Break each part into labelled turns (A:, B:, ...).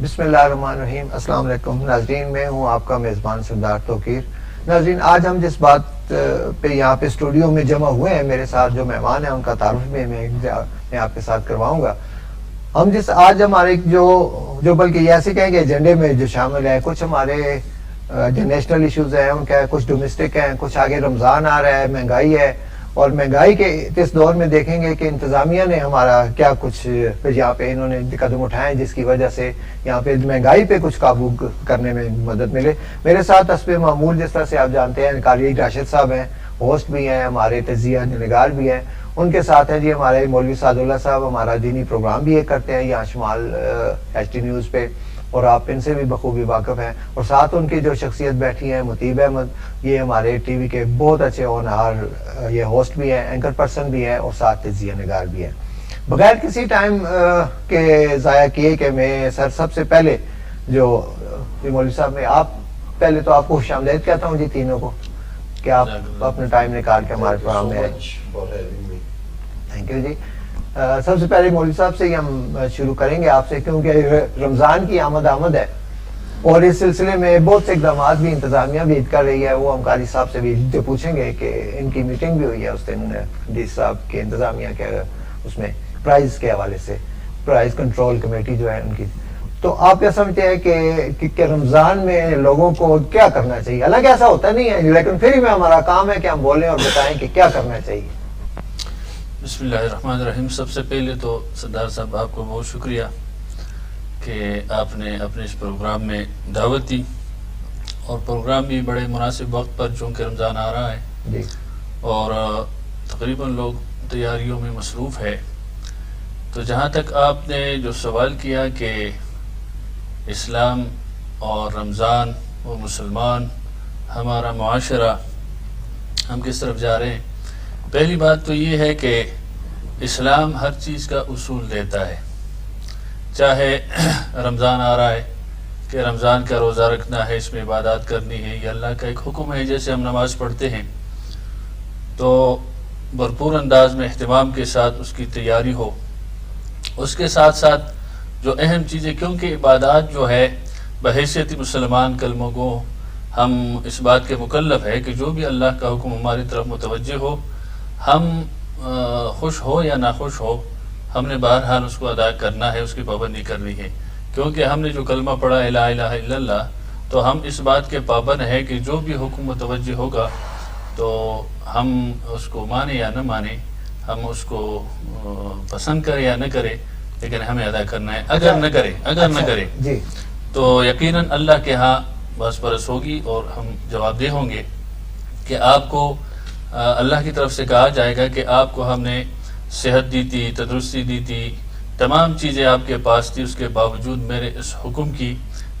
A: بسم اللہ الرحمن الرحیم. السلام علیکم ناظرین، میں ہوں آپ کا میزبان سردار توقیر. ناظرین، آج ہم جس بات پہ یہاں پہ اسٹوڈیو میں جمع ہوئے ہیں، میرے ساتھ جو مہمان ہیں ان کا تعارف بھی میں آپ کے ساتھ کرواؤں گا. ہم آج ہمارے جو بلکہ یہ ایسے کہیں کہ ایجنڈے میں جو شامل ہے، کچھ ہمارے جو نیشنل ایشوز ہیں ان کا، کچھ ڈومیسٹک ہیں، کچھ آگے رمضان آ رہا ہے، مہنگائی ہے، اور مہنگائی کے اس دور میں دیکھیں گے کہ انتظامیہ نے ہمارا کیا کچھ یہاں پہ انہوں نے قدم اٹھائے جس کی وجہ سے یہاں پہ مہنگائی پہ کچھ قابو کرنے میں مدد ملے. میرے ساتھ حسب معمول جس طرح سے آپ جانتے ہیں قاری راشد صاحب ہیں، ہوسٹ بھی ہیں، ہمارے تجزیہ نگار بھی ہیں. ان کے ساتھ ہیں جی ہمارے مولوی سعد اللہ صاحب، ہمارا دینی پروگرام بھی یہ کرتے ہیں یہاں شمال ایچ ٹی نیوز پہ، اور آپ ان سے بھی بخوبی واقف ہیں. اور ساتھ ان کی جو شخصیت بیٹھی ہیں مطیب احمد، یہ ہمارے ٹی وی کے بہت اچھے اونہار، یہ ہوسٹ بھی ہیں، اینکر پرسن بھی ہیں، اور ساتھ تجزیہ نگار بھی ہیں. بغیر کسی ٹائم کے ضائع کیے کہ میں سب سے پہلے جو مولوی صاحب میں آپ پہلے تو آپ کو خوش آمدید کہتا ہوں جی تینوں کو کہ آپ اپنا ٹائم نکال کے ہمارے پروگرام میں آئے. تھینک یو جی. سب سے پہلے مولوی صاحب سے ہی ہم شروع کریں گے آپ سے، کیونکہ رمضان کی آمد ہے اور اس سلسلے میں بہت سے اقدامات بھی انتظامیہ بھی کر رہی ہے. وہ ہم قاری صاحب سے بھی جو پوچھیں گے کہ ان کی میٹنگ بھی ہوئی ہے اس دن حدیث صاحب کے انتظامیہ کے اس میں پرائز کے حوالے سے، پرائز کنٹرول کمیٹی جو ہے ان کی. تو آپ کیا سمجھتے ہیں کہ رمضان میں لوگوں کو کیا کرنا چاہیے؟ حالانکہ ایسا ہوتا نہیں ہے لیکن پھر بھی ہمارا کام ہے کہ ہم بولیں اور بتائیں کہ کیا کرنا چاہیے.
B: بسم اللہ الرحمن الرحیم. سب سے پہلے تو سردار صاحب آپ کو بہت شکریہ کہ آپ نے اپنے اس پروگرام میں دعوت دی، اور پروگرام بھی بڑے مناسب وقت پر چونکہ رمضان آ رہا ہے
A: جی،
B: اور تقریباً لوگ تیاریوں میں مصروف ہے. تو جہاں تک آپ نے جو سوال کیا کہ اسلام اور رمضان اور مسلمان، ہمارا معاشرہ، ہم کس طرف جا رہے ہیں، پہلی بات تو یہ ہے کہ اسلام ہر چیز کا اصول دیتا ہے. چاہے رمضان آ رہا ہے کہ رمضان کا روزہ رکھنا ہے، اس میں عبادات کرنی ہے، یہ اللہ کا ایک حکم ہے. جیسے ہم نماز پڑھتے ہیں تو بھرپور انداز میں اہتمام کے ساتھ اس کی تیاری ہو. اس کے ساتھ ساتھ جو اہم چیزیں، کیونکہ عبادات جو ہے بحیثیت مسلمان کلمہ گو ہم اس بات کے مکلف ہے کہ جو بھی اللہ کا حکم ہماری طرف متوجہ ہو، ہم خوش ہو یا ناخوش ہو، ہم نے بہرحال اس کو ادا کرنا ہے، اس کی پابندی کرنی ہے. کیونکہ ہم نے جو کلمہ پڑھا ہے لا الہ الا اللہ، تو ہم اس بات کے پابند ہیں کہ جو بھی حکم متوجہ ہوگا تو ہم اس کو مانیں یا نہ مانیں، ہم اس کو پسند کریں یا نہ کریں، لیکن ہمیں ادا کرنا ہے. اگر نہ کرے
A: جی،
B: تو یقیناً اللہ کے ہاں بس پرس ہوگی اور ہم جواب دہ ہوں گے کہ آپ کو اللہ کی طرف سے کہا جائے گا کہ آپ کو ہم نے صحت دی تھی، تندرستی دی تھی، تمام چیزیں آپ کے پاس تھی، اس کے باوجود میرے اس حکم کی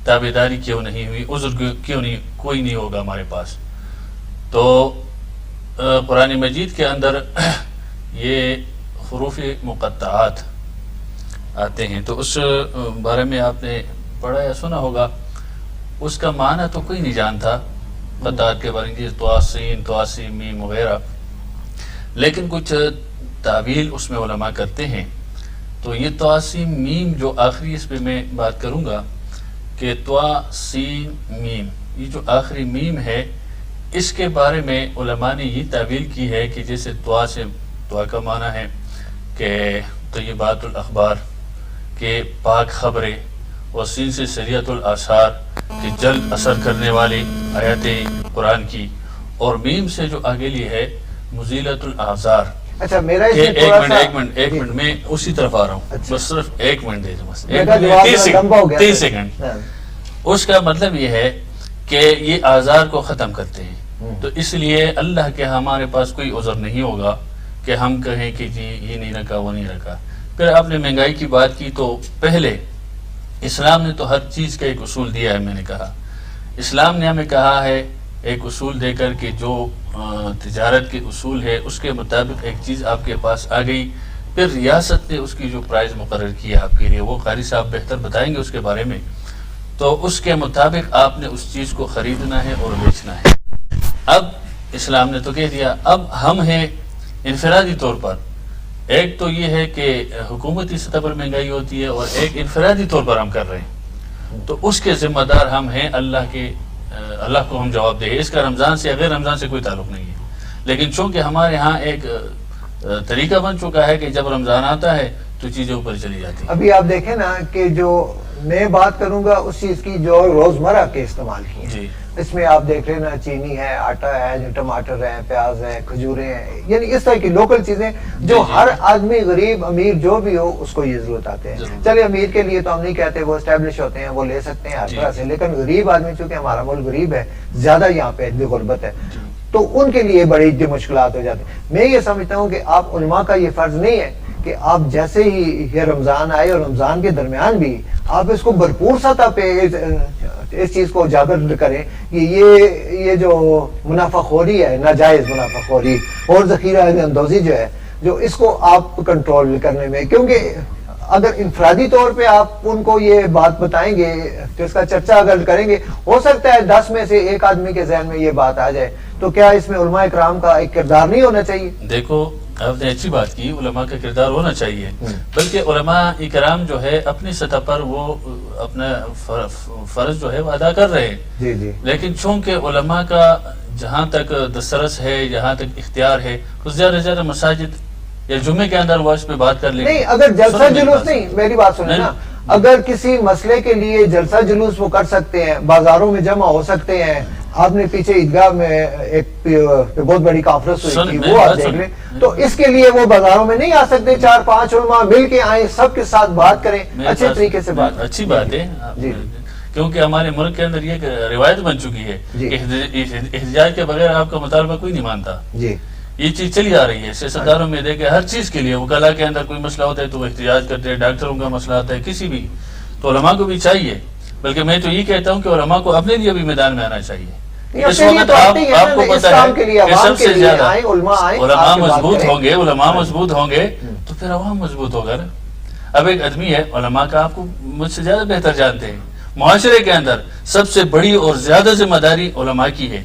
B: تابعداری کیوں نہیں ہوئی، عذر کیوں نہیں، کوئی نہیں ہوگا ہمارے پاس. تو قرآن مجید کے اندر یہ حروف مقطعات آتے ہیں، تو اس بارے میں آپ نے پڑھا یا سنا ہوگا. اس کا معنی تو کوئی نہیں جانتا قطعات کے بارے میں، تواسین، تواسیم، میم وغیرہ، لیکن کچھ تعویل اس میں علماء کرتے ہیں. تو یہ تواسیم میم جو آخری اس پہ میں بات کروں گا کہ تواسین میم، یہ جو آخری میم ہے اس کے بارے میں علماء نے یہ تعویل کی ہے کہ جیسے توا سے، توا کا معنی ہے کہ طیبات الاخبار، کہ پاک خبریں، اور سین سے شریعت الآثار، کہ جلد اثر کرنے والی آیات قرآن کی، اور میم سے جو آگے لی ہے مزیلت الاعذار.
A: اچھا میرا
B: ایک منٹ میں اسی طرف آ رہا ہوں، بس صرف ایک منٹ دے دو، بس 30 سیکنڈ. اس کا مطلب یہ ہے کہ یہ آزار کو ختم کرتے ہیں. تو اس لیے اللہ کے ہمارے پاس کوئی عذر نہیں ہوگا کہ ہم کہیں کہ جی یہ نہیں رکھا وہ نہیں رکھا. پھر آپ نے مہنگائی کی بات کی، تو پہلے اسلام نے تو ہر چیز کا ایک اصول دیا ہے. میں نے کہا اسلام نے ہمیں کہا ہے ایک اصول دے کر کہ جو تجارت کے اصول ہے اس کے مطابق ایک چیز آپ کے پاس آ گئی، پھر ریاست نے اس کی جو پرائز مقرر کیا آپ کے لیے، وہ قاری صاحب بہتر بتائیں گے اس کے بارے میں، تو اس کے مطابق آپ نے اس چیز کو خریدنا ہے اور بیچنا ہے. اب اسلام نے تو کہہ دیا، اب ہم ہیں انفرادی طور پر، ایک تو یہ ہے کہ حکومتی سطح پر مہنگائی ہوتی ہے اور ایک انفرادی طور پر ہم کر رہے ہیں. تو اس کے ذمہ دار ہم ہیں، اللہ کو ہم جواب دیں. اس کا رمضان سے غیر رمضان سے کوئی تعلق نہیں ہے. لیکن چونکہ ہمارے ہاں ایک طریقہ بن چکا ہے کہ جب رمضان آتا ہے تو چیزیں اوپر چلی جاتی ہیں.
A: ابھی آپ دیکھیں نا کہ جو میں بات کروں گا اس چیز کی جو روزمرہ کے استعمال کی ہیں.
B: جی
A: اس میں آپ دیکھ لینا چینی ہے، آٹا ہے، جو ٹماٹر ہے، پیاز ہے، کھجوریں ہیں، یعنی اس طرح کی لوکل چیزیں جو ہر آدمی غریب امیر جو بھی ہو اس کو یہ ضرورت آتے ہیں. چلے امیر کے لیے تو ہم نہیں کہتے، وہ اسٹیبلش ہوتے ہیں، وہ لے سکتے ہیں ہر طرح سے، لیکن غریب آدمی چونکہ ہمارا ملک غریب ہے، زیادہ یہاں پہ اتنی غربت ہے، تو ان کے لیے بڑی مشکلات ہو جاتی ہیں. میں یہ سمجھتا ہوں کہ آپ علماء کا یہ فرض نہیں ہے کہ آپ جیسے ہی یہ رمضان آئے اور رمضان کے درمیان بھی آپ اس کو بھرپور سطح پہ اس چیز کو اجاگر کریں کہ یہ جو منافع خوری ہے، ناجائز منافع خوری اور ذخیرہ اندوزی جو ہے، جو اس کو آپ کنٹرول کرنے میں، کیونکہ اگر انفرادی طور پہ آپ ان کو یہ بات بتائیں گے تو اس کا چرچا اگر کریں گے، ہو سکتا ہے 10 میں سے ایک آدمی کے ذہن میں یہ بات آ جائے. تو کیا اس میں علماء اکرام کا ایک کردار نہیں ہونا چاہیے؟
B: دیکھو آپ نے اچھی بات کی، علماء کا کردار ہونا چاہیے، بلکہ علماء اکرام جو ہے اپنی سطح پر وہ اپنا فرض جو ہے وہ ادا کر رہے ہیں.
A: جی جی.
B: لیکن چونکہ علماء کا جہاں تک دسترس ہے، جہاں تک اختیار ہے، تو زیادہ سے زیادہ مساجد یا جمعے کے اندر وہ اس پہ بات کر لیں.
A: نہیں، اگر جلسہ جلوس نہیں، میری بات سنیں نا، اگر کسی مسئلے کے لیے جلسہ جلوس وہ کر سکتے ہیں، بازاروں میں جمع ہو سکتے ہیں. آپ نے پیچھے عیدگاہ میں ایک بہت بڑی کانفرنس ہوئی تھی، وہ آپ دیکھ لیں. تو اس کے لیے وہ بازاروں میں نہیں آ سکتے، 4-5 علماء مل کے آئیں، سب کے ساتھ بات کریں، اچھے طریقے سے بات.
B: اچھی بات ہے، کیونکہ ہمارے ملک کے اندر یہ روایت بن چکی ہے کہ احتجاج کے بغیر آپ کا مطالبہ کوئی نہیں مانتا.
A: جی،
B: یہ چیز چلی آ رہی ہے سیاستدانوں میں. دیکھیں ہر چیز کے لیے وکلا کے اندر کوئی مسئلہ ہوتا ہے تو وہ احتجاج کرتے ہیں، ڈاکٹروں کا مسئلہ آتا ہے کسی بھی، تو علماء کو بھی چاہیے. بلکہ میں تو یہ کہتا ہوں کہ علماء کو اپنے لیے بھی میدان میں آنا چاہیے. اس وقت آپ کو پتہ ہے کہ سب سے زیادہ علماء مضبوط ہوں گے، علماء مضبوط ہوں گے تو پھر عوام مضبوط ہوگا نا. اب ایک آدمی ہے علماء کا، آپ کو مجھ سے زیادہ بہتر جانتے ہیں، معاشرے کے اندر سب سے بڑی اور زیادہ ذمہ داری علماء کی ہے،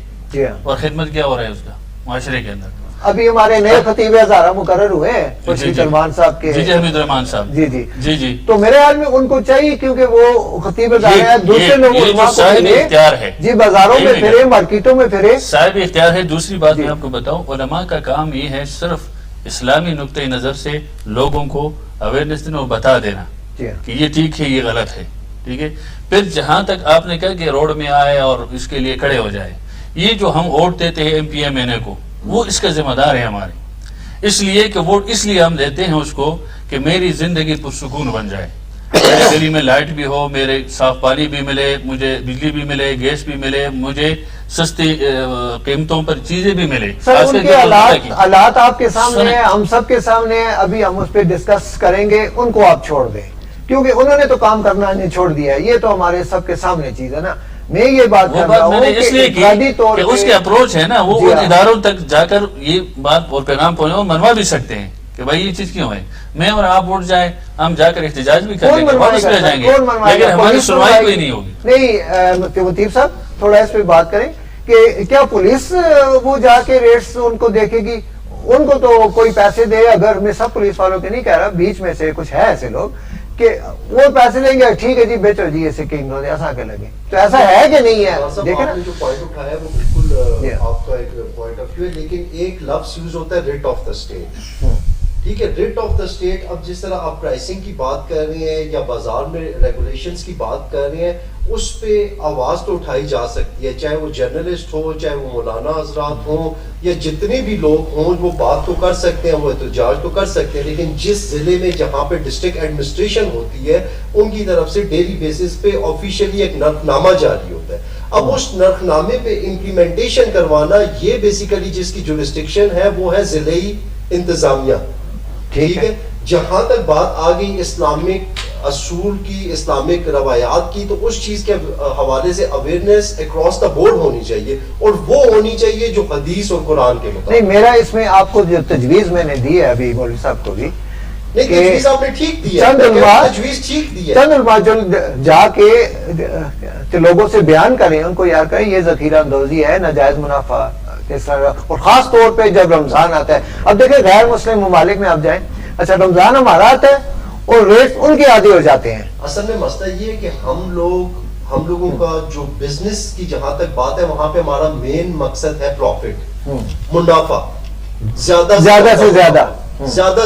B: اور خدمت کیا ہو رہا ہے اس کا معاشرے کے اندر.
A: ابھی ہمارے نئے خطیب ہزارہ مقرر ہوئے ہیں حمید الرحمان صاحب کے.
B: جی حمید الرحمان صاحب.
A: جی جی
B: جی جی.
A: تو میرے خیال میں ان کو چاہیے، کیونکہ وہ خطیب ہزارہ ہے، دوسرے لوگ علماء کو
B: صاحب اختیار ہے.
A: جی، بازاروں میں پھرے، مارکیٹوں میں پھرے،
B: صاحب اختیار ہے. دوسری بات میں آپ کو بتاؤں، علماء کا کام یہ ہے صرف اسلامی نقطۂ نظر سے لوگوں کو اویئرنیس دینا اور بتا دینا کہ یہ ٹھیک ہے، یہ غلط ہے. ٹھیک ہے. پھر جہاں تک آپ نے کہا کہ روڈ میں آئے اور اس کے لیے کھڑے ہو جائے، یہ جو ہم ووٹ دیتے ہیں ایم پی ایم این اے کو، وہ اس کا ذمہ دار ہے ہمارے. اس لیے کہ ووٹ اس لیے ہم دیتے ہیں اس کو کہ میری زندگی پرسکون بن جائے، میرے گلی میں لائٹ بھی ہو، میرے صاف پانی بھی ملے، مجھے بجلی بھی ملے، گیس بھی ملے، مجھے سستی قیمتوں پر چیزیں بھی ملے.
A: سر ان کے حالات آپ کے سامنے ہیں، ہم سب کے سامنے ہیں. ابھی ہم اس پہ ڈسکس کریں گے، ان کو آپ چھوڑ دیں کیونکہ انہوں نے تو کام کرنا نہیں چھوڑ دیا ہے. یہ تو ہمارے سب کے سامنے چیز ہے نا. میں یہ بات کر رہا ہوں
B: اس لیے کہ اس کے اپروچ ہے نا، وہ ان اداروں تک جا کر یہ بات اور پیغام پہنچے، وہ منوا بھی سکتے ہیں کہ بھائی یہ چیز کیوں ہے. میں اور آپ ووٹ جائیں، ہم جا کر احتجاج بھی کریں گے، واپس لے جائیں گے، لیکن ہماری سنوائی کوئی نہیں ہوگی.
A: نہیں مطیب صاحب، تھوڑا اس پہ بات کریں کہ کیا پولیس وہ جا کے ریٹس ان کو دیکھے گی؟ ان کو تو کوئی پیسے دے. اگر میں سب پولیس والوں کے نہیں کہہ رہا، بیچ میں سے کچھ ہے ایسے لوگ کہ وہ پیسے دیں گے، ٹھیک ہے جی بیچو جی ایسے کہ ایسا کے لگے. تو ایسا ہے کہ نہیں ہے؟ دیکھیں نا
C: جو پوائنٹ اٹھایا ہے وہ بالکل آپ کا ایک پوائنٹ آف ویو ہے، لیکن ایک لفظ یوز ہوتا ہے ریٹ آف دا اسٹیٹ. ٹھیک ہے، ریٹ آف دا اسٹیٹ. اب جس طرح آپ پرائسنگ کی بات کر رہے ہیں یا بازار میں ریگولیشنز کی بات کر رہے ہیں، اس پہ آواز تو اٹھائی جا سکتی ہے، چاہے وہ جرنلسٹ ہو، چاہے وہ مولانا حضرات ہوں، یا جتنے بھی لوگ ہوں، وہ بات تو کر سکتے ہیں، وہ احتجاج تو کر سکتے ہیں. لیکن جس ضلع میں جہاں پہ ڈسٹرکٹ ایڈمنسٹریشن ہوتی ہے، ان کی طرف سے ڈیلی بیسس پہ آفیشیلی ایک نرخ نامہ جاری ہوتا ہے. اب اس نرخ نامے پہ امپلیمنٹیشن کروانا، یہ بیسیکلی جس کی جورسڈکشن ہے وہ ہے ضلعی انتظامیہ. ٹھیک ہے. جہاں تک بات آ گئی اسلامک اصول کی، اسلامک روایات کی، تو اس چیز کے حوالے سے اویئرنیس اکراس دا بورڈ ہونی چاہیے، اور وہ ہونی چاہیے جو حدیث اور قرآن کے مطابق.
A: نہیں، میرا اس میں آپ کو جو تجویز میں نے دی ہے ابھی مولوی صاحب کو بھی،
C: نہیں تجویز آپ نے ٹھیک دی ہے، تجویز ٹھیک دی ہے.
A: چند علماء جو جا کے لوگوں سے بیان کریں، ان کو یار کہیں یہ ذخیرہ اندوزی ہے، ناجائز منافع کس طرح، اور خاص طور پہ جب رمضان آتا ہے. اب دیکھیں غیر مسلم ممالک میں آپ جائیں، اچھا رمضان ہمارا آتا ہے اور ریٹس ان کے عادی ہو جاتے ہیں.
C: اصل میں مسئلہ یہ ہے کہ ہم لوگوں کا جو بزنس کی جہاں تک بات ہے وہاں پہ ہمارا مین مقصد ہے پروفٹ, منافع, زیادہ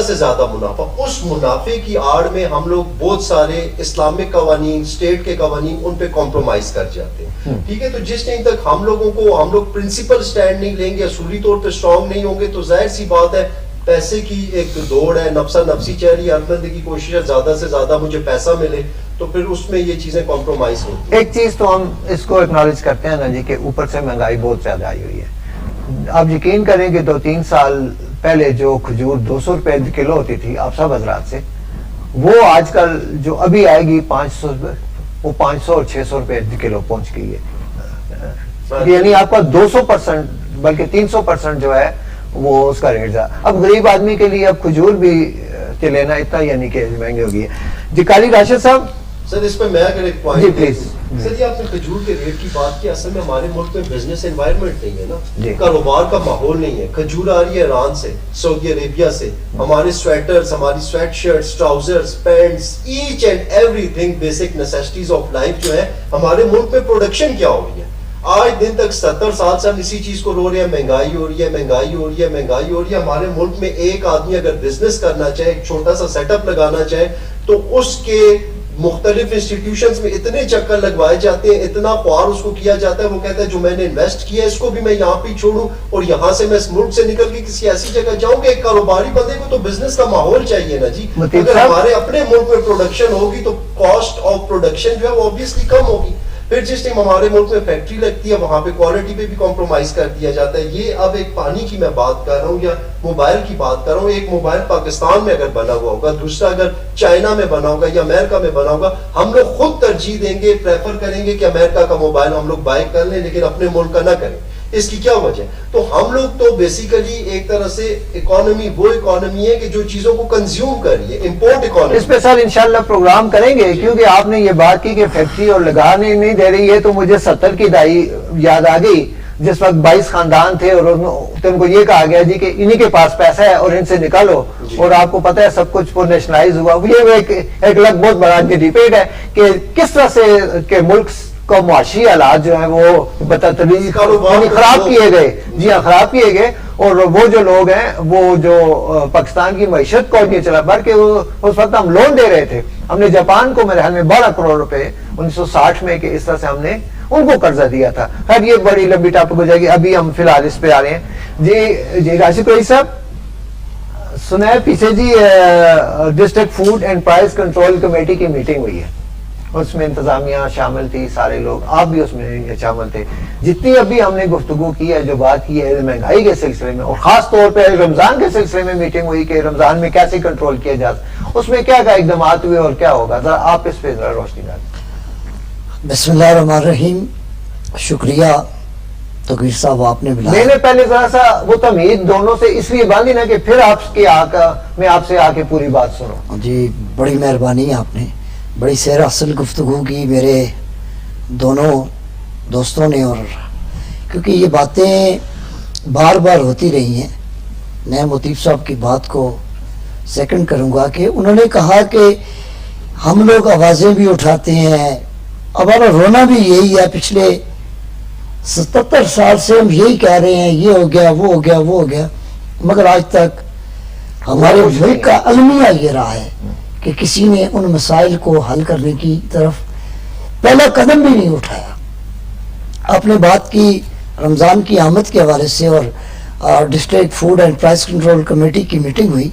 C: سے زیادہ منافع. اس منافع کی آڑ میں ہم لوگ بہت سارے اسلامک قوانین, اسٹیٹ کے قوانین, ان پہ کمپرومائز کر جاتے ہیں. ٹھیک ہے, تو جس ٹائم تک ہم لوگ پرنسپل سٹینڈ نہیں لیں گے, اصولی طور پہ اسٹرانگ نہیں ہوں گے, تو ظاہر سی بات ہے پیسے کی ایک دوڑ ہے, نفسی چہ رہی ہے, ہر بندے کی کوشش ہے زیادہ سے زیادہ مجھے پیسہ ملے, تو پھر اس میں یہ چیزیں کمپرومائز ہوتی ہیں.
A: ایک چیز تو ہم اس کو اکنالج کرتے ہیں نا جی کہ اوپر سے مہنگائی بہت زیادہ آئی ہوئی ہے. آپ یقین کریں کہ 2-3 سال پہلے جو کھجور 200 روپے کلو ہوتی تھی آپ سب حضرات سے, وہ آج کل جو ابھی آئے گی 500, وہ 500 اور 600 روپے کلو پہنچ گئی ہے. یعنی آپ کا 200% بلکہ 300% جو ہے وہ اس کا ریٹ. اب غریب آدمی کے لیے اب کھجور بھی لینا اتنا یعنی کہ مہنگی ہوگی ہے. جی قالی راشد صاحب.
C: سر اس پہ میں اگر ایک
A: جی
C: پوائنٹ,
A: پلیز.
C: سر یہ آپ نے کھجور کے ریٹ کی بات کی, اصل میں ہمارے ملک میں بزنس انوائرمنٹ نہیں ہے نا,
A: جی.
C: کاروبار کا ماحول نہیں ہے. کھجور آ رہی ہے ایران سے, سعودی عربیہ سے, ہمارے سویٹرز, ہماری sweat shirts, trousers, pants, each and everything basic necessities of life جو ہے ہمارے ملک میں پروڈکشن کیا ہو رہی ہے. آج دن تک 70 سال سے ہم اسی چیز کو رو رہے ہیں, مہنگائی ہو رہی ہے, مہنگائی ہو رہی ہے, مہنگائی ہو رہی ہے. ہمارے ملک میں ایک آدمی اگر بزنس کرنا چاہے, ایک چھوٹا سا سیٹ اپ لگانا چاہے, تو اس کے مختلف انسٹیٹیوشنز میں اتنے چکر لگوائے جاتے ہیں, اتنا خوار اس کو کیا جاتا ہے, وہ کہتا ہے جو میں نے انویسٹ کیا ہے اس کو بھی میں یہاں پہ چھوڑوں اور یہاں سے میں اس ملک سے نکل کے کسی ایسی جگہ جاؤں گا. ایک کاروباری بندے کو تو بزنس کا ماحول چاہیے نا جی. اگر ہمارے اپنے ملک میں پروڈکشن ہوگی تو کاسٹ آف پروڈکشن جو ہے وہ اوبویسلی کم ہوگی. پھر جس ٹائم ہمارے ملک میں فیکٹری لگتی ہے وہاں پہ کوالٹی پہ بھی کمپرومائز کر دیا جاتا ہے. یہ اب ایک پانی کی میں بات کر رہا ہوں یا موبائل کی بات کر رہا ہوں. ایک موبائل پاکستان میں اگر بنا ہوا ہوگا, دوسرا اگر چائنا میں بنا ہوگا یا امریکہ میں بنا ہوگا, ہم لوگ خود ترجیح دیں گے, پریفر کریں گے کہ امریکہ کا موبائل ہم لوگ بائی کر لیں لیکن اپنے ملک کا نہ کریں. اس کی کیا وجہ ہے؟ تو ہم لوگ تو بیسیکلی ایک طرح سے اکانومی وہ اکانومی ہے کہ جو چیزوں کو کنزیوم کر رہی ہے, امپورٹ اکانومی.
A: اس پہ سر انشاءاللہ پروگرام کریں گے, کیونکہ آپ نے یہ بات کی کہ فیکٹری اور لگانے نہیں دے رہی ہے, تو مجھے 70 کی دہائی یاد آ گئی جس وقت 22 خاندان تھے اور ان کو یہ کہا گیا جی کہ انہی کے پاس پیسہ ہے اور ان سے نکالو, اور آپ کو پتہ ہے سب کچھ پور نیشنلائز ہوا. یہ ایک لگ بہت بڑا ڈیبیٹ ہے کہ کس طرح سے کہ ملک کا معاشی حالات جو ہیں وہ بتدریج خراب کیے گئے. جی ہاں, خراب کیے گئے. اور وہ جو لوگ ہیں وہ جو پاکستان کی معیشت کو نہیں چلا, بلکہ اس وقت ہم لون دے رہے تھے. ہم نے جاپان کو میرے خیال میں 12 کروڑ روپے 1960 میں کہ اس طرح سے ہم نے ان کو قرضہ دیا تھا. خیر یہ بڑی لمبی ٹاپک ہو جائے گی, ابھی ہم فی الحال اس پہ آ رہے ہیں. جی راشد قریشی صاحب سنا ہے پیچھے جی district food and price control committee کی میٹنگ ہوئی ہے, اس میں انتظامیہ شامل تھی, سارے لوگ, آپ بھی اس میں شامل تھے. جتنی ابھی ہم نے گفتگو کی ہے, جو بات کی ہے مہنگائی کے سلسلے میں, اور خاص طور پہ رمضان کے سلسلے میں میٹنگ ہوئی کہ رمضان میں کیسے کنٹرول کیا جاتا, اس میں کیا کیا اقدامات ہوئے اور کیا ہوگا, ذرا آپ اس پہ ذرا روشنی ڈالیں.
D: بسم اللہ الرحمن الرحیم. شکریہ تقریر صاحب, آپ نے
A: میں نے پہلے ذرا سا وہ تمہید دونوں سے اس لیے باندھی نا کہ پھر میں آپ سے آ کے پوری بات سنوں.
D: جی بڑی مہربانی, آپ نے بڑی سیر اصل گفتگو کی میرے دونوں دوستوں نے, اور کیونکہ یہ باتیں بار بار ہوتی رہی ہیں. میں مطیب صاحب کی بات کو سیکنڈ کروں گا کہ انہوں نے کہا کہ ہم لوگ آوازیں بھی اٹھاتے ہیں, ہمارا رونا بھی یہی ہے. پچھلے 77 سال سے ہم یہی کہہ رہے ہیں یہ ہو گیا, وہ ہو گیا, وہ ہو گیا, مگر آج تک ہمارے ملک کا المیہ یہ رہا ہے کہ کسی نے ان مسائل کو حل کرنے کی طرف پہلا قدم بھی نہیں اٹھایا. آپ نے بات کی رمضان کی آمد کے حوالے سے, اور district food and price control committee کی میٹنگ ہوئی.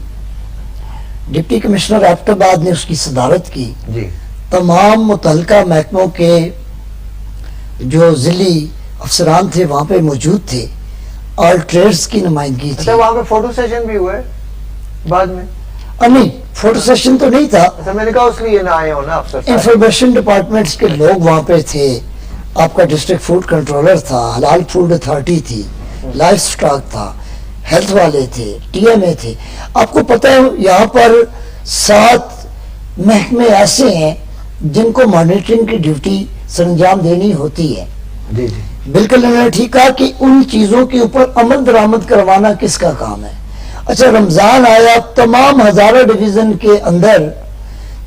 D: ڈپٹی کمشنر ایبٹ آباد نے اس کی صدارت کی.
A: جی
D: تمام متعلقہ محکموں کے جو ضلعی افسران تھے وہاں پہ موجود تھے, آل ٹریڈز کی نمائندگی تھی.
A: وہاں پہ فوٹو سیشن بھی ہوا ہے بعد میں؟
D: نہیں, فوٹو سیشن تو نہیں تھا.
A: میں نے کہا اس لیے نہ آئے ہو نا افسر.
D: انفارمیشن ڈپارٹمنٹس کے لوگ وہاں پہ تھے. آپ کا ڈسٹرکٹ فوڈ کنٹرولر تھا, حلال فوڈ اتھارٹی تھی, لائف سٹاک تھا, ہیلتھ والے تھے, ٹی ایم اے تھے. آپ کو پتہ ہے یہاں پر 7 محکمے ایسے ہیں جن کو مانیٹرنگ کی ڈیوٹی سر انجام دینی ہوتی ہے.
A: جی جی
D: بالکل انہوں نے ٹھیک کہا کہ ان چیزوں کے اوپر عمل درآمد کروانا کس کا کام ہے. اچھا رمضان آیا, تمام ہزارہ ڈویژن کے اندر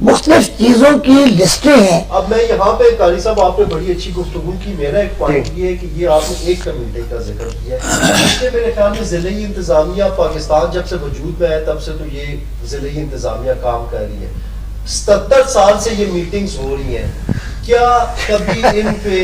D: مختلف چیزوں کی لسٹیں ہیں.
C: اب میں یہاں پہ قاری صاحب آپ نے بڑی اچھی گفتگو کی. میرا ایک پوائنٹ یہ ہے کہ یہ آپ نے ایک کمیٹی کا ذکر کیا ہے. اس میں میرے خیال میں ضلعی انتظامیہ پاکستان جب سے وجود میں ہے تب سے تو یہ ضلعی انتظامیہ کام کر رہی ہے. 77 سال سے یہ میٹنگز ہو رہی ہیں. کیا کبھی ان پہ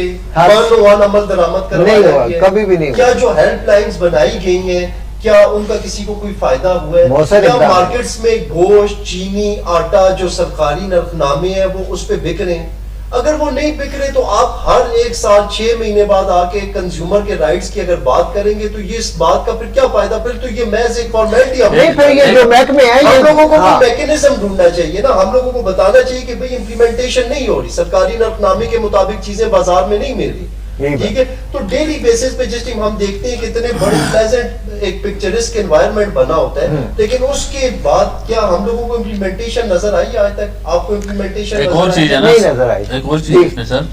C: ون عمل درآمد کروایا گیا ہے؟
A: کبھی بھی نہیں.
C: کیا جو ہیلپ لائنز بنائی گئی ہیں کیا ان کا کسی کو کوئی فائدہ ہوا ہے؟ کیا مارکیٹس میں گوشت، چینی، آٹا جو سرکاری نرخ نامے ہیں وہ اس پہ بک رہے ہیں؟ اگر وہ نہیں بک رہے تو آپ ہر ایک سال 6 مہینے بعد آ کے کنزیومر کے رائٹس کی اگر بات کریں گے تو یہ اس بات کا پھر کیا فائدہ؟ پھر تو یہ محض ایک فارمیلٹی ہے.
A: نہیں پھر یہ جو محکمے ہیں
C: ہم لوگوں کو کوئی میکینزم ڈھونڈنا چاہیے نا. ہم لوگوں کو بتانا چاہیے کہ بھئی امپلیمنٹیشن نہیں ہو رہی، سرکاری نرخ نامے کے مطابق چیزیں بازار میں نہیں مل رہی. ٹھیک ہے، تو ڈیلی بیسس پہ جس ٹائم ہم دیکھتے ہیں کتنے بڑے پلیزنٹ ایک پکچرسک انوائرمنٹ بنا ہوتا ہے، لیکن اس کے بعد کیا ہم لوگوں کو امپلیمنٹیشن نظر آئی آج تک؟ آپ کو امپلیمنٹیشن
B: ایک اور چیز ہے نا ایک اور چیز ہے سر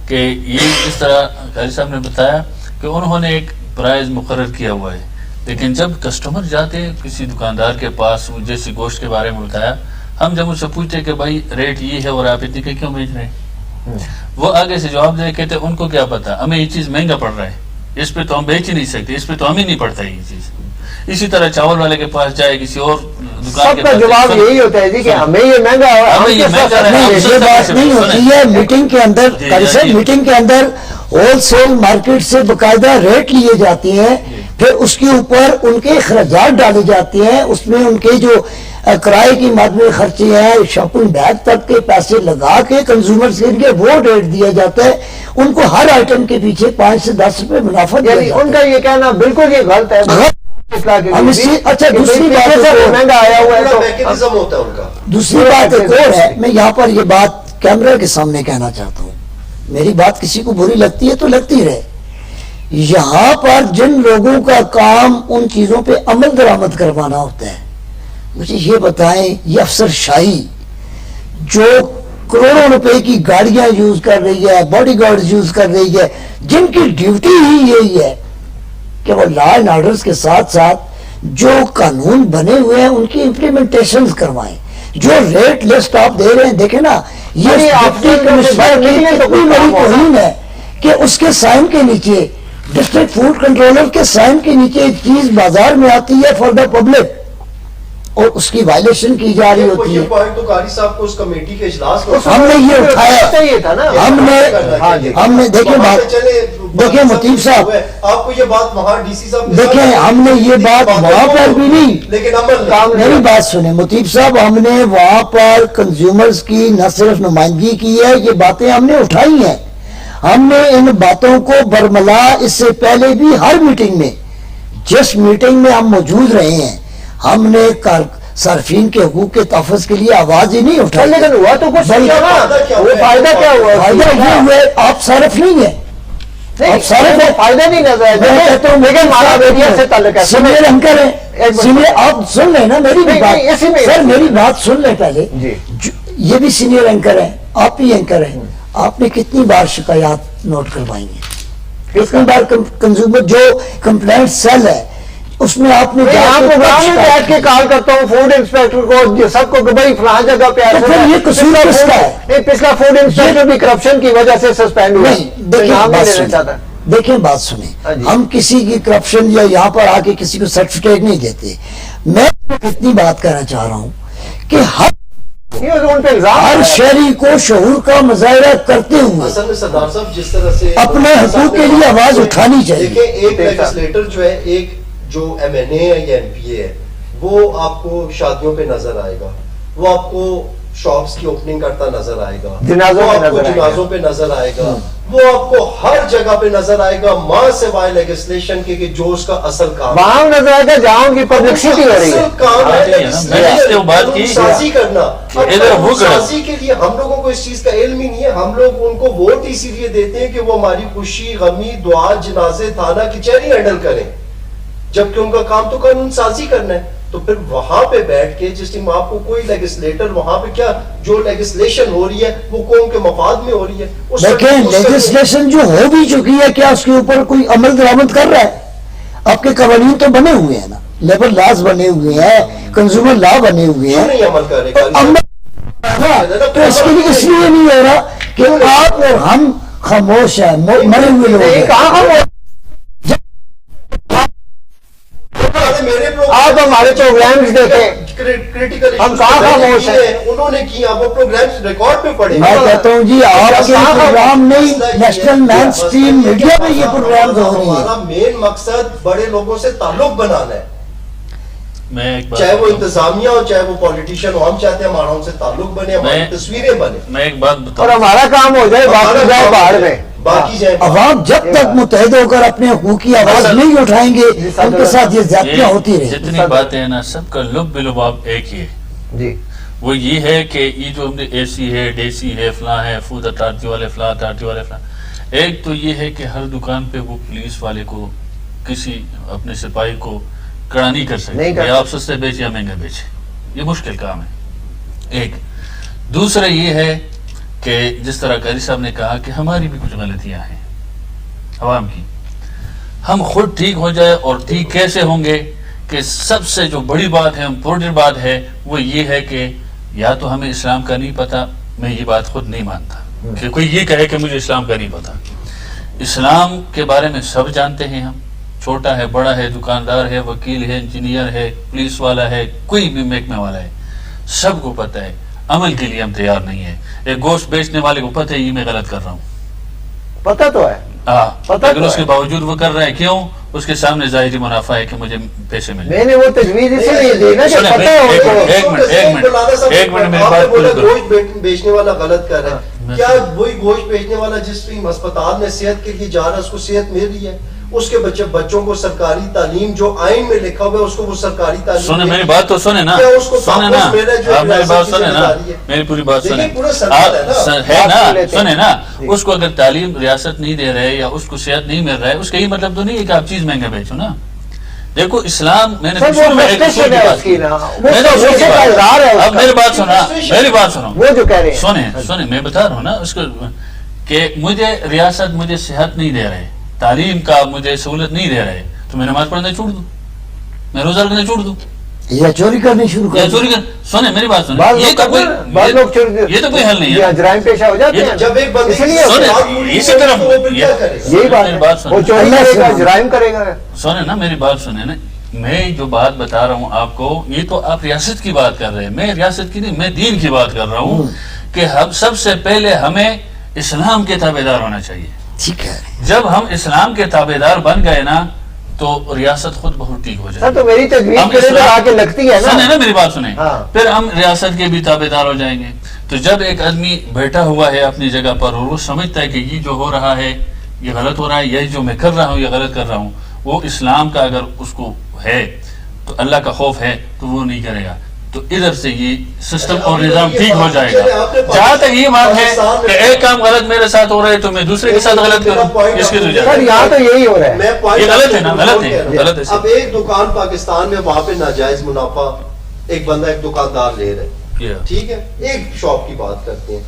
B: کہ یہ اس طرح قاری صاحب نے بتایا کہ انہوں نے ایک پرائز مقرر کیا ہوا ہے، لیکن جب کسٹمر جاتے ہیں کسی دکاندار کے پاس، جیسے گوشت کے بارے میں بتایا، ہم جب ان سے پوچھتے کہ بھائی ریٹ یہ ہے اور آپ اتنے کے کیوں بیچ رہے ہیں، وہ آگے سے جواب دے کہتے ان کو کیا پتا، ہمیں یہ چیز مہنگا پڑ رہا ہے، اس پہ تو ہم بیچ ہی نہیں سکتے، اس پہ تو ہمیں نہیں پڑتا یہ چیز. اسی طرح چاول والے کے پاس جائے، کسی اور دکان کے پاس،
A: سب کا جواب یہی ہوتا ہے جی کہ ہمیں یہ مہنگا ہے.
D: یہ بات نہیں ہوتی ہے میٹنگ کے اندر. قاری صاحب میٹنگ کے اندر ہول سیل مارکیٹ سے باقاعدہ ریٹ لیے جاتے ہیں، پھر اس کے اوپر ان کے اخراجات ڈالے جاتے ہیں، اس میں ان کے جو کرائے کی مادمی خرچے ہیں، شاپنگ بیگ تک کے پیسے لگا کے کنزیومر سے ان کے وہ ریٹ دیا جاتا ہے. ان کو ہر آئٹم کے پیچھے 5 سے 10 روپے منافع دیا جاتا ہے.
A: ان کا یہ کہنا بالکل یہ غلط ہے.
D: اچھا دوسری بات
A: مہنگا آیا ہوا ہے تو
C: میکینزم ہوتا ہے ان کا.
D: دوسری بات ایک اور ہے، میں یہاں پر یہ بات کیمرہ کے سامنے کہنا چاہتا ہوں. میری بات کسی کو بری لگتی ہے تو لگتی رہے. یہاں پر جن لوگوں کا کام ان چیزوں پہ عمل درآمد کروانا ہوتا ہے، مجھے یہ بتائیں، یہ افسر شاہی جو کروڑوں روپے کی گاڑیاں یوز کر رہی ہے، باڈی گارڈز یوز کر رہی ہے، جن کی ڈیوٹی ہی یہی ہے کہ وہ لا اینڈ آرڈرز کے ساتھ ساتھ جو قانون بنے ہوئے ہیں ان کی امپلیمنٹیشنز کروائیں. جو ریٹ لسٹ آپ دے رہے ہیں، دیکھیں نا، یہ ڈپٹی کمشنر کی اتنی بڑی توہین ہے کہ اس کے سائن کے نیچے، ڈسٹرکٹ فوڈ کنٹرولر کے سائن کے نیچے ایک چیز بازار میں آتی ہے فار دا پبلک اور اس کی وائلیشن کی جا رہی ہوتی ہے.
C: یہ پوائنٹ تو قاری صاحب کو اس کمیٹی کے اجلاس میں
D: ہم نے یہ اٹھایا، ہم نے دیکھیں مطیب صاحب،
C: آپ کو یہ بات وہاں ڈی سی صاحب
D: دیکھیں ہم نے یہ بات وہاں پر بھی نہیں،
C: لیکن عمل
D: میری بات سنیں مطیب صاحب، ہم نے وہاں پر کنزیومرز کی نہ صرف نمائندگی کی ہے، یہ باتیں ہم نے اٹھائی ہیں. ہم نے ان باتوں کو برملا اس سے پہلے بھی ہر میٹنگ میں، جس میٹنگ میں ہم موجود رہے ہیں، ہم نے صارفین کے حقوق کے تحفظ کے لیے آواز ہی نہیں اٹھائی.
A: لیکن ہوا تو کچھ وہ فائدہ کیا ہوا؟
D: فائدہ یہ ہوا آپ صارف نہیں ہیں، آپ صارف
A: فائدہ نہیں نظر آئے. لیکن مالاویریا سے تعلق ہے،
D: سینئر اینکر ہیں، سینئر آپ سن لیں نا میری بھی بات سر، میری بات سن لیں پہلے. یہ بھی سینئر اینکر ہیں، آپ بھی اینکر ہیں. آپ نے کتنی بار شکایات نوٹ کروائی ہیں؟ کتنی بار کنزیومر جو کمپلینٹ سیل ہے اس میں آپ نے
A: پروگرام میں بیٹھ کے کال کرتا ہوں فوڈ انسپیکٹر کو، سب کو بھائی فلاں جگہ پہ
D: یہ قصور کس کا ہے؟
A: پچھلا فوڈ انسپیکٹر بھی کرپشن کی وجہ سے سسپینڈ ہوا.
D: دیکھیں بات سنیں، ہم کسی کی کرپشن یا یہاں پر آ کے کسی کو سرٹیفکیٹ نہیں دیتے. میں اتنی بات کہنا چاہ رہا ہوں کہ ہر شہری کو شعور کا مظاہرہ کرتے ہوئے
C: اصل میں سردار صاحب جس طرح سے
D: اپنے حقوق کے لیے آواز اٹھانی چاہیے.
C: دیکھیں ایک لیجسلیٹر جو ہے، ایک جو ایم این اے ہے یا ایم پی اے ہے، وہ آپ کو شادیوں پہ نظر آئے گا، وہ آپ کو شاپس کی اوپننگ کرتا نظر آئے گا، وہ آپ کو جنازوں پہ نظر آئے گا، وہ آپ کو ہر جگہ پہ نظر آئے گا، ماں سوائے لیجسلیشن کے کہ جو اس کا اصل کام
A: وہاں نظر آئے گا جہاں ان کی پبلسٹی ہو رہی ہے.
C: اصل کام ہے قانون سازی کرنا. قانون سازی کے لیے ہم لوگوں کو اس چیز کا علم ہی نہیں ہے. ہم لوگ ان کو ووٹ اسی لیے دیتے ہیں کہ وہ ہماری خوشی، غمی، دعا، جنازے، تھانہ کچہری ہینڈل کریں، جبکہ ان کا کام تو قانون سازی کرنا ہے. تو پھر وہاں پہ بیٹھ کے جس ٹائم آپ کو کوئی لیجسلیٹر وہاں پہ کیا جو لیجسلیشن ہو رہی ہے وہ قوم کے مفاد میں ہو رہی ہے.
D: دیکھیں لیجسلیشن جو ہو بھی چکی ہے، کیا اس کے اوپر کوئی عمل درآمد کر رہا ہے؟ آپ کے قوانین تو بنے ہوئے ہیں نا، لیبر لاز بنے ہوئے ہیں، کنزیومر لا بنے ہوئے ہیں.
C: نہیں عمل کر رہے
D: تھا تو اس کے لیے اس لیے نہیں ہو رہا کہ آپ اور ہم خاموش ہیں، مرے ہوئے لوگ ہیں۔
A: کہاں خاموش؟ آپ ہمارے پروگرامز دیکھیں، ہم کہاں خاموش ہیں؟
C: انہوں نے کیا وہ پروگرامز ریکارڈ پہ پڑے۔
D: میں کہتا ہوں جی آپ کے پروگرام نہیں، نیشنل مین سٹریم میڈیا میں یہ پروگرام ہو رہی
C: ہمارا
D: ہے۔
C: مین مقصد بڑے لوگوں سے تعلق بنانا ہے،
B: میں ایک بات
C: چاہے وہ
B: بتاؤں۔
C: انتظامیہ ہو چاہے وہ پولیٹیشین ہو، ہم چاہتے ہیں ہمارا ان سے تعلق بنے، ہماری تصویریں بنے،
B: میں ایک بات
A: اور
B: بتاؤں،
A: ہمارا کام ہو جائے، باقی جائے باہر میں۔
C: باقی جائے
D: عوام جب تک متحد ہو کر اپنے حقوق کی آواز نہیں اٹھائیں گے ان کے ساتھ یہ زیادتیاں ہوتی رہیں۔
B: جتنی باتیں ہیں نا سب کا لب بلباب ایک ہی ہے،
A: جی
B: وہ یہ ہے کہ یہ جو اے سی ہے، ڈیسی ہے، فلاں ہے، فوڈ اتھارٹی والے فلاں، اتھارٹی والے فلاں۔ ایک تو یہ ہے کہ ہر دکان پہ وہ پولیس والے کو کسی اپنے سپاہی کو کڑا نہیں کر
A: نہیں کر
B: سکتے، آپ سستے بیچے یا مہنگا بیچے، یہ مشکل کام ہے۔ ایک دوسرا یہ ہے کہ جس طرح قاری صاحب نے کہا کہ ہماری بھی کچھ غلطیاں ہیں عوام کی، ہم خود ٹھیک ہو جائے، اور ٹھیک کیسے ہوں گے کہ سب سے جو بڑی بات ہے، امپورٹنٹ بات ہے، وہ یہ ہے کہ یا تو ہمیں اسلام کا نہیں پتا، میں یہ بات خود نہیں مانتا کہ کوئی یہ کہے کہ مجھے اسلام کا نہیں پتا۔ اسلام کے بارے میں سب جانتے ہیں، ہم چھوٹا ہے بڑا ہے، دکاندار ہے، وکیل ہے، انجینئر ہے، پولیس والا ہے، کوئی بھی محکمے والا ہے، سب کو پتہ ہے، عمل کے لیے ہم تیار نہیں ہے۔ ایک گوشت بیچنے والے کو پتہ ہے یہ میں غلط کر رہا ہوں،
A: پتہ تو ہے، پتہ
B: لیکن
A: تو
B: اس کے
A: ہے۔
B: باوجود وہ کر رہا ہے، کیوں؟ اس کے سامنے ظاہری منافع ہے کہ مجھے پیسے ملے۔
A: میں نے وہ تجویز اسی لیے دی نا کہ
B: سنیں
A: پتہ
B: بھائی،
A: ہے ان کو۔
B: ایک منٹ میری بات پوری کرو۔
C: گوشت بیچنے والا غلط کر رہا ہے، کیا وہی گوشت بیچنے والا جس بھی اسپتال میں صحت کے لیے جا رہا ہے اس کو صحت مل رہی ہے؟ اس کے بچوں کو سرکاری تعلیم جو آئین میں لکھا ہوا ہے اس کو وہ سرکاری تعلیم
B: سنیں میری بات تو سنیں نا،
C: کیا اس کو
B: سنیں نا،
C: تحفظ مل رہا ہے جو
B: آپ میری بات
C: ریاست کی
B: سنیں نا،
C: ذمہ داری ہے؟
B: میری پوری بات سنیں،
C: دیکھیں پورا سرکار ہے نا،
B: ہے نا،
A: لیتے ہیں۔
B: سنیں نا،
A: جی۔
B: اس کو اگر تعلیم ریاست نہیں دے رہے یا اس کو صحت نہیں مل رہا ہے، اس کا یہ مطلب تو نہیں ہے کہ آپ چیز مہنگا بیچو نا۔ دیکھو اسلام، میں نے
A: سر وہ
B: شروع میں ایک اصول
A: فرسٹریشن
B: کی
A: ہے
B: بات
A: اس کی نا، وہ
B: میں نے اصول کی
A: فرسٹریشن کا اظہار ہے
B: بات،
A: اس
B: اب
A: کا۔
B: میری بات سنا، میری بات سنو،
A: وہ جو کہہ رہے ہیں
B: سنیں میں بتا رہا ہوں نا اس کو، کہ مجھے ریاست مجھے صحت نہیں دے رہے، تعلیم کا مجھے سہولت نہیں دے رہے، تو میں نماز پڑھنا چھوڑ دوں، میں روزہ رکھنا چھوڑ دوں،
D: یا چوری کرنی شروع
B: یا
D: کر
B: چوری کر؟ سنیں میری بات سنیں،
A: بعض
B: یہ
A: لوگ
B: تو کوئی
A: بعض لوگ چوری،
B: یہ تو کوئی حل نہیں
A: یہ
B: ہے۔
A: جرائم پیشہ ہو جاتے ہیں
C: جب ایک بندے
A: اس لیے
B: سنیں، اسی طرف
C: کیا کرے گا؟
A: یہی بات
B: میری
A: ہے،
B: بات سنیں۔
A: وہ چوری
D: اللہ
A: کرے گا،
D: سے-
A: جرائم کرے گا۔
B: سنیں نا میری بات سنیں نا، میں جو بات بتا رہا ہوں آپ کو، یہ تو آپ ریاست کی بات کر رہے ہیں، میں ریاست کی نہیں، میں دین کی بات کر رہا ہوں کہ ہم سب سے پہلے ہمیں اسلام کے تابعدار ہونا چاہیے۔
D: ٹھیک ہے،
B: جب ہم اسلام کے تابعدار بن گئے نا تو ریاست خود بہت ٹھیک ہو
A: سر
B: جائے
A: تو میری تجویز
B: ہم
A: کرے تو
B: اسلام-
A: آ کے لگتی ہے
B: سنیں
A: نا۔
B: نا میری بات سنیں،
A: ہاں۔
B: پھر ہم ریاست کے بھی تابعدار ہو جائیں گے۔ تو جب ایک آدمی بیٹھا ہوا ہے اپنی جگہ پر اور وہ سمجھتا ہے کہ یہ جو ہو رہا ہے یہ غلط ہو رہا ہے، یہ جو میں کر رہا ہوں یہ غلط کر رہا ہوں، وہ اسلام کا اگر اس کو ہے تو اللہ کا خوف ہے تو وہ نہیں کرے گا، تو ادھر سے یہ سسٹم اور نظام ٹھیک ہو جائے گا۔ جہاں تک یہ بات ہے کہ ایک کام غلط میرے ساتھ ہو رہا ہے تو میں دوسرے کے ساتھ غلط کروں، اس کی
A: سر
B: وجہ
A: یہاں تو یہی ہو رہا ہے۔
C: میں point
B: یہ غلط ہے نا،
C: آپ
B: غلط
C: کو
B: ہے،
C: کہہ رہا ہوں۔
B: غلط ہے۔
C: اب ایک دکان پاکستان میں وہاں پہ ناجائز منافع ایک بندہ ایک دکاندار لے رہا ہے، ٹھیک ہے، ایک شاپ کی بات کرتے ہیں،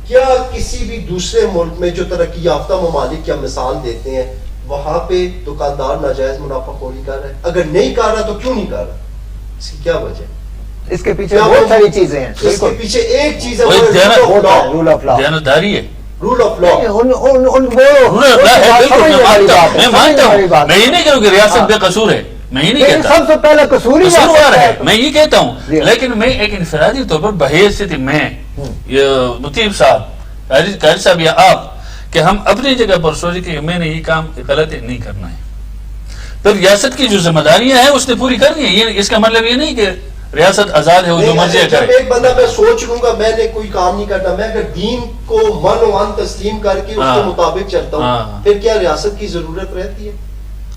C: کیا کسی بھی دوسرے ملک میں جو ترقی یافتہ ممالک کی مثال دیتے ہیں وہاں پہ دکاندار ناجائز منافع خوری کر رہا ہے؟ اگر نہیں کر رہا تو کیوں نہیں کر رہا؟ اس کی کیا وجہ ہے؟
A: اس کے پیچھے بہت ساری چیزیں ہیں،
C: اس کے
A: بالکل
C: پیچھے ایک چیز ہے،
B: وہی
A: رول آف لا۔
B: دیانتداری ہے،
C: رول آف لا۔
B: میں مانتا ہوں، میں یہ نہیں کہوں کہ ریاست بے قصور ہے، میں یہ نہیں کہتا،
A: سب سے پہلے قصور ہی
B: قصوروار ہے،
A: ریاست
B: میں یہ کہتا ہوں،
A: جی۔
B: لیکن میں ایک انفرادی طور پر بحیثیت میں مطیب صاحب، قاری صاحب یا آپ، کہ ہم اپنی جگہ پر سوچیں کہ میں نے یہ کام غلط نہیں کرنا ہے، پھر ریاست کی جو ذمہ داریاں ہیں اس نے پوری کرنی ہے۔ یہ اس کا مطلب یہ نہیں کہ ریاست آزاد ہے وہ جو مرضی
C: جب
B: کرے۔
C: ایک بندہ میں سوچ لوں گا میں نے کوئی کام نہیں کرنا، میں اگر دین کو من و عن تسلیم کر کے اس کے
B: ہاں۔
C: مطابق چلتا
B: ہاں۔
C: ہوں، پھر کیا ریاست کی ضرورت رہتی ہے؟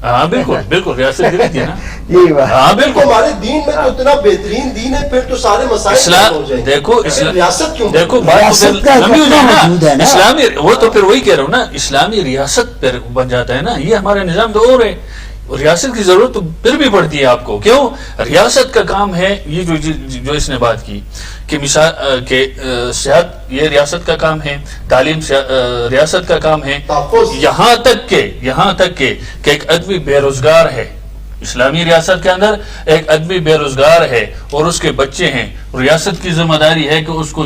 B: ہاں بالکل بالکل، ریاست کی رہتی ہے نا،
A: یہی بات۔
B: ہاں
C: تو
B: بالکل۔
C: ہمارے دین میں تو اتنا بہترین دین ہے، پھر تو سارے مسائل حل
B: اسلام
C: ہو جائیں گے۔
B: دیکھو،
C: پھر ریاست کیوں
B: دیکھو
C: بنی؟
B: بات تو
D: ریاست
B: پھر
D: کا
B: لمبی ہو جائے
D: موجود ہے
B: نا،
D: نا۔
B: اسلامی وہ تو پھر وہی کہہ رہا ہوں نا، اسلامی ریاست پھر بن جاتا ہے نا، یہ ہمارا نظام تو اور ہے، ریاست کی ضرورت تو پھر بھی پڑتی ہے آپ کو، کیوں؟ ریاست کا کام ہے یہ جو اس نے بات کی کہ مثال کہ صحت یہ ریاست کا کام ہے، تعلیم ریاست کا کام ہے،
C: تحفظ۔
B: یہاں تک کہ ایک آدمی بے روزگار ہے، اسلامی ریاست کے اندر ایک آدمی بے روزگار ہے اور اس کے بچے ہیں، ریاست کی ذمہ داری ہے کہ اس کو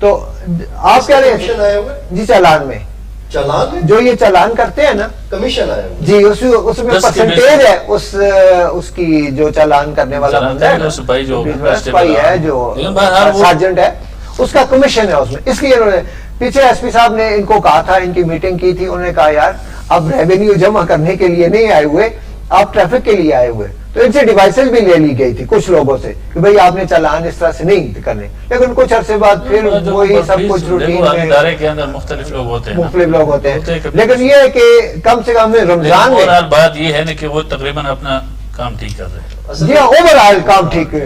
A: تو آپ کیا
C: کمیشن
A: رہے
C: آئے ہوئے
A: جی چالان میں
C: چالان میں
A: جو یہ چالان کرتے ہیں نا
C: کمیشن آئے ہوئے
A: جی اس میں
B: 10 کی
A: پرسنٹیج ہے اس کی جو چالان کرنے والا
B: چالان
A: بندہ ہے نا،
B: سپاہی جو
A: سپاہی ہے جو
B: لیکن بہرحال وہ-
A: سارجنٹ ہے اس کا کمیشن ہے اس میں. اس لیے انہوں نے پیچھے ایس پی صاحب نے ان کو کہا تھا، ان کی میٹنگ کی تھی، انہوں نے کہا یار اب ریونیو جمع کرنے کے لیے نہیں آئے ہوئے، آپ ٹریفک کے لیے آئے ہوئے. تو ان سے ڈیوائسز بھی لے لی گئی تھی کچھ لوگوں سے کہ بھئی آپ نے چالان اس طرح سے نہیں کرنے، لیکن کچھ عرصے بعد پھر وہی سب کچھ روٹین
B: دیکھو،
A: میں
B: ادارے کے اندر مختلف لوگ ہوتے ہیں نا.
A: مختلف لوگ ہوتے ہیں.
B: کبھی
A: لیکن یہ ہے کہ کم سے کم رمضان میں
B: اوورآل بات یہ ہے نا کہ وہ تقریباً اپنا کام ٹھیک کر رہے ہیں.
A: جی اوور آل کام ٹھیک کر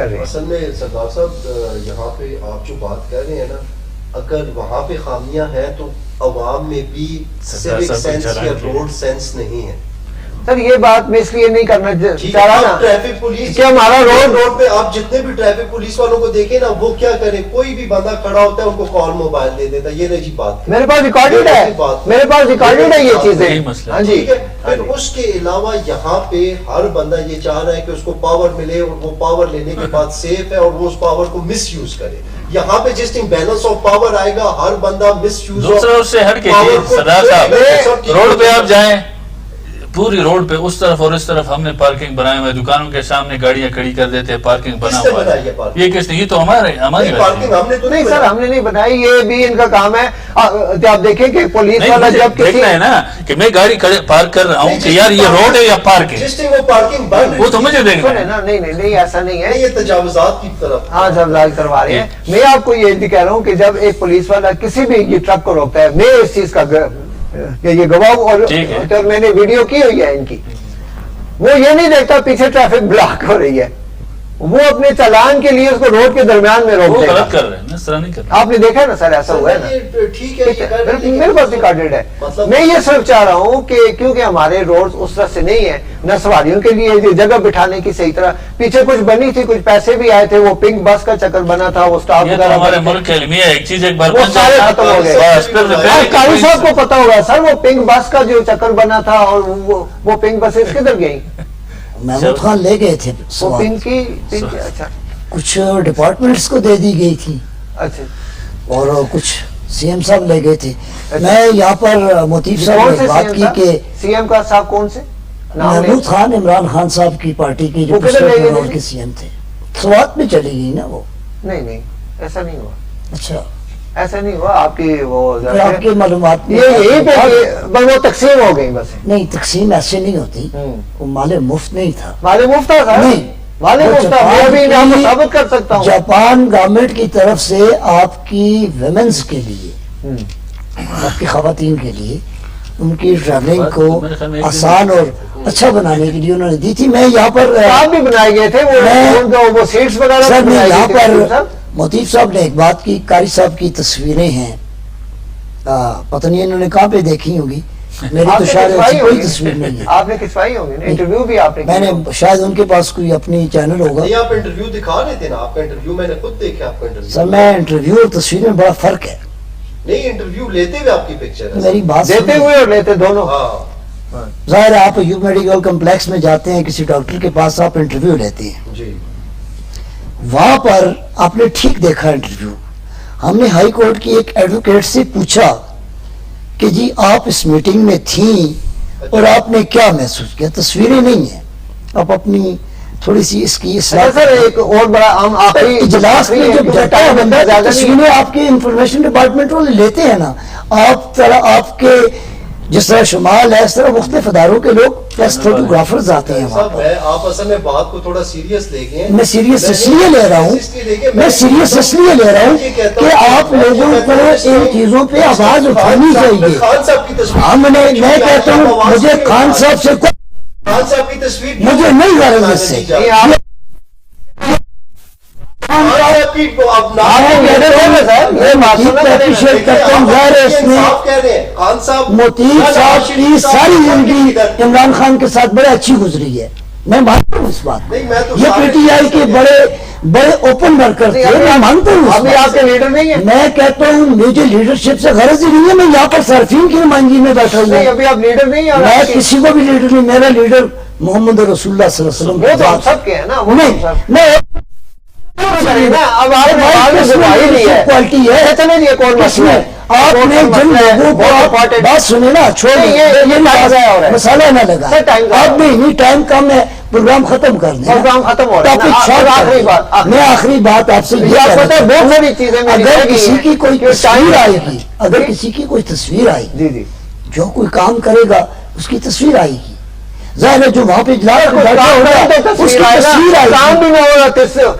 A: رہے ہیں.
C: اصل میں سردار صاحب یہاں پہ آپ جو بات کر رہے ہیں نا، اگر وہاں پہ خامیاں ہیں تو عوام میں بھی
B: سردار
C: سیوک
B: صاحب کو
C: سینس
B: چلان
C: یا
B: کیا.
C: روڈ سینس نہیں ہے.
A: سر یہ بات میں اس لیے نہیں کرنا چاہ رہا نا
C: ٹریفک پولیس
A: کہ ہمارا روڈ
C: روڈ پہ آپ جتنے بھی ٹریفک پولیس والوں کو دیکھیں نا، وہ کیا کرے، کوئی بھی بندہ کھڑا ہوتا ہے ان کو کال موبائل دے دیتا ہے. یہ نہیں جی بات
A: میرے پاس ریکارڈڈ ہے، میرے پاس ریکارڈڈ ہے یہ چیزیں.
B: یہی مسئلہ ہے.
A: ہاں جی.
C: ٹھیک ہے. پھر اس کے علاوہ یہاں پہ ہر بندہ یہ چاہ رہا ہے کہ اس کو پاور ملے اور وہ پاور لینے کے بعد سیف ہے اور وہ اس پاور کو مس یوز کرے. یہاں پہ جس ٹائم بیلنس آف پاور آئے گا، ہر بندہ مس یوز
B: دوسرا اس سے ہٹ کے سردار صاحب روڈ پہ آپ جائیں، پوری روڈ پہ اس طرف اور اس طرف ہم نے پارکنگ بنائے ہوئے، دکانوں کے سامنے گاڑیاں کھڑی کر دیتے ہیں، پارکنگ بنا
C: کس نے
B: ہوا
C: بنائی ہے
B: ہے.
C: پارکنگ؟
B: یہ کس نے؟ یہ تو ہماری
C: پارکنگ ہم نے تو
A: نہیں سر ہم نے نہیں بنائی، یہ بھی ان کا کام ہے. آپ دیکھیں کہ پولیس والا
B: نہیں،
A: جب کسی
B: دیکھنا ہے نا کہ میں گاڑی پارک کر رہا ہوں کہ یار یہ روڈ ہے یا پارک ہے،
C: جس ٹائم وہ پارکنگ بند
B: وہ تو مجھے دیکھنا
A: سنیں
B: ہے.
A: نا نہیں ایسا نہیں ہے.
C: یہ تجاوزات کی طرف
A: ہاں جب لال کروا رہے ہیں. میں آپ کو یہ بھی کہہ رہا ہوں کہ جب ایک پولیس والا کسی بھی یہ ٹرک کو روکتا ہے، میں اس چیز کا کہ یہ گواہ ہوں
B: ٹھیک ہے.
A: اور میں نے ویڈیو کی ہوئی ہے ان کی، وہ یہ نہیں دیکھتا پیچھے ٹریفک بلاک ہو رہی ہے، وہ اپنے چالان کے لیے اس کو روڈ کے درمیان میں
B: وہ
A: روک دے
B: غلط
A: گا.
B: کر رہے ہیں، اس طرح نہیں کر رہے.
A: آپ نے دیکھا نا سر ایسا ہوا ہے نا.
C: ٹھیک ہے، یہ کر رہے ہیں،
A: میرے پاس ریکارڈڈ ہے.
C: مطلب
A: میں یہ صرف چاہ رہا ہوں کہ کیونکہ ہمارے روڈ اس طرح سے نہیں ہے، نہ سواریوں کے لیے یہ جگہ بٹھانے کی صحیح طرح، پیچھے کچھ بنی تھی، کچھ پیسے بھی آئے تھے، وہ پنک بس کا چکر بنا تھا، وہ سٹاف
B: یہ تو ہمارے ملک کے المیہ ایک چیز ایک بار
A: وہ
B: بن
A: سارے
B: جائے
A: ختم ہو گئے.
B: بس پھر
C: ہاں،
A: قاری صاحب کو پتا ہوگا سر، وہ پنک بس کا جو چکر بنا تھا اور وہ پنک بسیں کدھر گئی؟
D: محمود خان لے گئے تھے
A: وہ
D: سوات.
A: پنک کی اچھا
D: کچھ ڈپارٹمنٹس کو دے دی گئی تھی
A: اچھا.
D: اور کچھ سی ایم صاحب لے گئے تھے. میں یہاں پر موتیف صاحب
A: کون
D: نے
A: سے
D: بات کی کہ
A: سی ایم کا صاحب کون سے نام لے؟
D: محمود خان عمران خان صاحب کی پارٹی کے جو
A: وہ کدھر
D: پچھلے
A: لے گئے
D: کنٹرول
A: تھے؟
D: کے سی ایم تھے، سوات میں چلی گئی نا وہ.
A: نہیں ایسا نہیں ہوا،
D: اچھا
A: ایسا نہیں ہوا. آپ کی وہ
D: پھر آپ کی معلومات میں
A: یہی پہ وہ تقسیم ہو گئی بس.
D: نہیں، تقسیم ایسے نہیں ہوتی،
A: ہوں.
D: وہ مال مفت نہیں تھا.
A: مال مفت تھا سر؟
D: نہیں،
A: مال
D: وہ
A: مفت تھا. میں بھی
D: جاپان
A: آپ کو
D: کی-
A: ثابت کر سکتا ہوں.
D: جاپان گورنمنٹ کی طرف سے آپ کی ویمنز کے لیے،
A: ہوں.
D: آپ کی خواتین کے لیے ان کی ٹریولنگ
B: میرے خیال میں
D: کو
B: ایک دن
D: آسان اور اچھا بنانے کے لیے انہوں نے دی تھی. میں یہاں پر
A: آپ بھی بنائے گئے تھے وہ سیٹس وغیرہ
D: سر
A: بھی
D: میں
A: بنائے
D: یہاں
A: گئے تھے
D: پر موتیف صاحب نے ایک بات کی، قاری صاحب کی تصویریں ہیں، پتہ نہیں انہوں نے کہاں پہ دیکھی ہوگی، میری
A: آپ
D: تو
A: نے
D: شاید
A: کھچوائی
D: ایسی کوئی
A: ہوگی.
D: تصویر نہیں ہے.
A: آپ نے کھچوائی ہوگی نا، انٹرویو بھی آپ نے
D: میں نے
A: کیا.
D: شاید ان کے پاس کوئی اپنی چینل ہوگا.
C: نہیں، آپ انٹرویو دکھا رہے تھے نا، آپ کا انٹرویو میں نے خود دیکھا. آپ کا
D: سر
C: انٹرویو
D: میں انٹرویو اور تصویر میں بڑا فرق ہے.
C: نہیں، انٹرویو لیتے ہوئے آپ کی پکچر ہے.
D: میری بات
A: دیتے
D: سنیے.
A: ہوئے اور لیتے دونوں.
C: ہاں
D: ظاہر ہے آپ ایوب میڈیکل کمپلیکس میں جاتے ہیں، کسی ڈاکٹر کے پاس آپ انٹرویو لیتے ہیں،
C: جی.
D: وہاں پر آپ نے ٹھیک دیکھا انٹرویو. ہم نے ہائی کورٹ کی ایک ایڈوکیٹ سے پوچھا کہ جی آپ اس میٹنگ میں تھیں اور آپ نے کیا محسوس کیا. تصویریں نہیں ہیں، آپ اپنی تھوڑی سی اس کی
A: اچھا سر ایک اور بڑا عام آخری
D: اجلاس میں جب جاتا ہے بندہ، تصویریں آپ کے انفارمیشن ڈپارٹمنٹ والے لیتے ہیں نا، آپ کے جس طرح شمال ہے اس طرح مختلف اداروں کے لوگ پلس فوٹوگرافرز آتے ہیں وہاں
C: صاحب
D: پر.
C: آپ اصل میں بات کو تھوڑا سیریس لے گئے.
D: میں سیریس اس لیے لے رہا ہوں، میں سیریس اس لیے لے رہا ہوں کہ آپ لوگوں کو ان چیزوں پہ آواز اٹھانی چاہیے.
C: خان صاحب کی تصویر،
D: ہاں میں کہتا ہوں مجھے خان صاحب سے
C: خان صاحب کی تصویر
D: مجھے نہیں غرض اس سے.
A: نہیں، آپ
C: خان صاحب کی اب
D: آپ
C: نام
D: کہہ رہے ہیں سر، میں معصوم کا اپریشیٹ کرتا ہوں. ظاہر ہے اس میں
C: صاحب کہہ رہے ہیں خان صاحب
D: موتیف صاحب کی ساری زندگی عمران خان کے ساتھ بڑے اچھی گزری ہے، میں مانتا ہوں اس بات کو.
C: نہیں، میں تو
D: یہ پی ٹی آئی کے بڑے اوپن ورکر تھے، میں مانتا ہوں اس
A: ابھی
D: بات
A: آپ کے لیڈر نہیں ہیں.
D: میں کہتا ہوں مجھے لیڈرشپ سے غرض ہی نہیں ہے. میں یہاں پر صارفین کی نمائندگی میں بیٹھا ہوں.
A: نہیں ابھی آپ لیڈر نہیں ہیں.
D: میں کسی کو بھی لیڈر نہیں، میرا لیڈر محمد رسول اللہ صلی اللہ علیہ وسلم
A: وہ تو ہم
D: ذات ہے.
A: سب کے ہیں نا، وہ
D: نہیں،
A: سب.
D: میں کوالٹی ہے آپ نے جن لوگوں کو بات سنے نا چھوڑ مسالہ نہ لگا اب بھی نہیں ٹائم کم ہے پروگرام ختم کر دیں میں آخری بات آپ سے یہ اگر کسی کی کوئی تصویر آئے گی اگر کسی کی کوئی تصویر آئے گی جو کوئی کام کرے گا اس کی تصویر آئے گی ظاہر ہے جو وہاں پہ اجلاس میں بیٹھا ہوگا اس کی تصویر آئے گی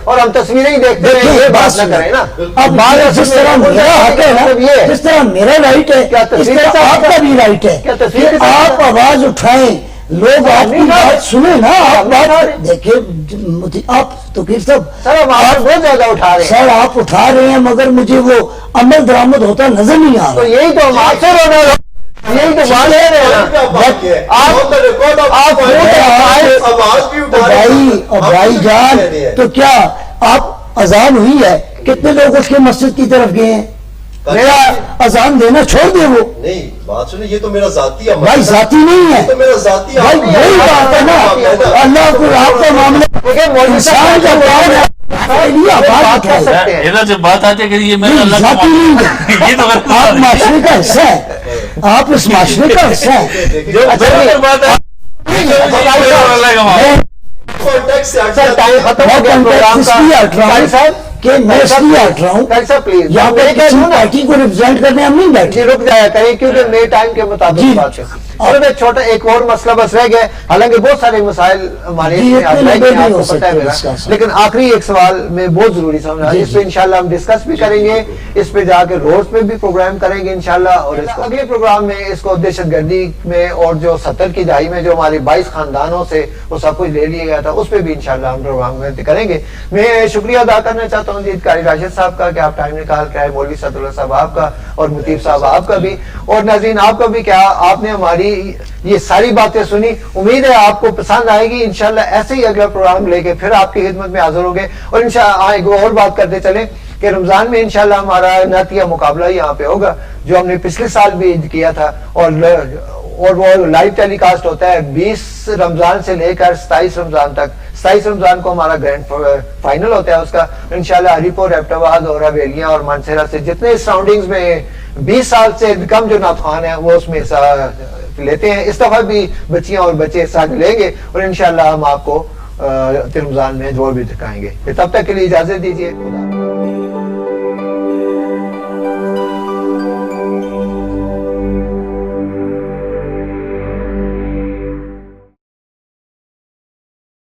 A: اور ہم تصویریں ہی دیکھتے ہیں یہ بات نہ کریں نا
D: اب جس طرح میرا حق ہے نا جس طرح میرا رائٹ ہے اس طرح آپ کا بھی رائٹ ہے کہ آپ آواز اٹھائیں لوگ آپ کی بات سنیں نا آپ بات دیکھیں آپ تو پھر سب
A: بہت زیادہ اٹھا رہے ہیں
D: سر آپ اٹھا رہے ہیں مگر مجھے وہ عمل درآمد ہوتا نظر نہیں آ
A: تو
D: رہا
A: یہی تو ہم آپ سے رونا یہی تو بات ہے
D: بھائی جان تو کیا آپ اذان ہوئی ہے کتنے لوگ اس کے مسجد کی طرف گئے ہیں میرا اذان دینا چھوڑ دے وہ
C: نہیں بات سنیں یہ تو میرا ذاتی
D: بھائی ذاتی نہیں ہے
C: تو میرا ذاتی
D: بھائی وہی بات ہے نا اللہ کو آپ کا معاملہ انسان کا کام ہے
B: ادھر سے بات آتی ہے کہ یہ میرا اللہ
D: ذاتی نہیں ہے
B: یہ تو
D: آپ معاشرے کا حصہ ہے آپ اس معاشرے کا حصہ ہے
B: بات ہے
D: کہ میں اس لیے ہٹ رہا ہوں یہاں پہ کسی پارٹی کو ریپرزینٹ کرنے ہم نہیں بیٹھے
A: رک جایا کریں کیونکہ میرے ٹائم کے مطابق بات ہے اور میں چھوٹا ایک اور مسئلہ بس رہ گیا حالانکہ بہت سارے مسائل ہمارے لیکن آخری ایک سوال میں بہت ضروری سمجھا اس پہ انشاءاللہ ہم ڈسکس بھی کریں گے اس پہ جا کے روز پہ بھی پروگرام کریں گے انشاءاللہ اور اگلے پروگرام میں اس کو دہشت گردی میں اور جو 70 کی دہائی میں جو ہمارے 22 خاندانوں سے وہ سب کچھ لے لیا گیا تھا اس پہ بھی انشاءاللہ ہم پروگرام کریں گے میں شکریہ ادا کرنا چاہتا ہوں جی قاری راشد صاحب کا کہ آپ ٹائم نکال کے آئے مولوی صدر اللہ صاحب آپ کا اور مطیب صاحب آپ کا بھی اور ناظرین آپ کا بھی کیا آپ نے ہماری یہ ساری باتیں سنی امید ہے آپ کو پسند آئے گی انشاءاللہ ایسے ہی اگلا پروگرام لے کے پھر آپ کی خدمت میں حاضر ہوں گے اور انشاءاللہ ایک اور بات کرتے چلیں کہ رمضان میں انشاءاللہ ہمارا نعتیہ مقابلہ یہاں پہ ہوگا جو ہم نے پچھلے سال بھی کیا تھا اور وہ لائیو ٹیلی کاسٹ ہوتا ہے 20 رمضان سے لے کر 27 رمضان تک 27 رمضان کو ہمارا گرینڈ فائنل ہوتا ہے اس کا انشاءاللہ ہری پور ایبٹ آباد اور حویلیاں اور مانسہرہ سے جتنے سراؤنڈنگز میں 20 سال سے کم جو نعت ہیں وہ اس میں حصہ لیتے ہیں اس دفعہ بھی بچیاں اور بچے حصہ لیں گے اور انشاءاللہ ہم آپ کو رمضان میں جوڑ بھی دکھائیں گے تب تک کے لیے اجازت دیجیے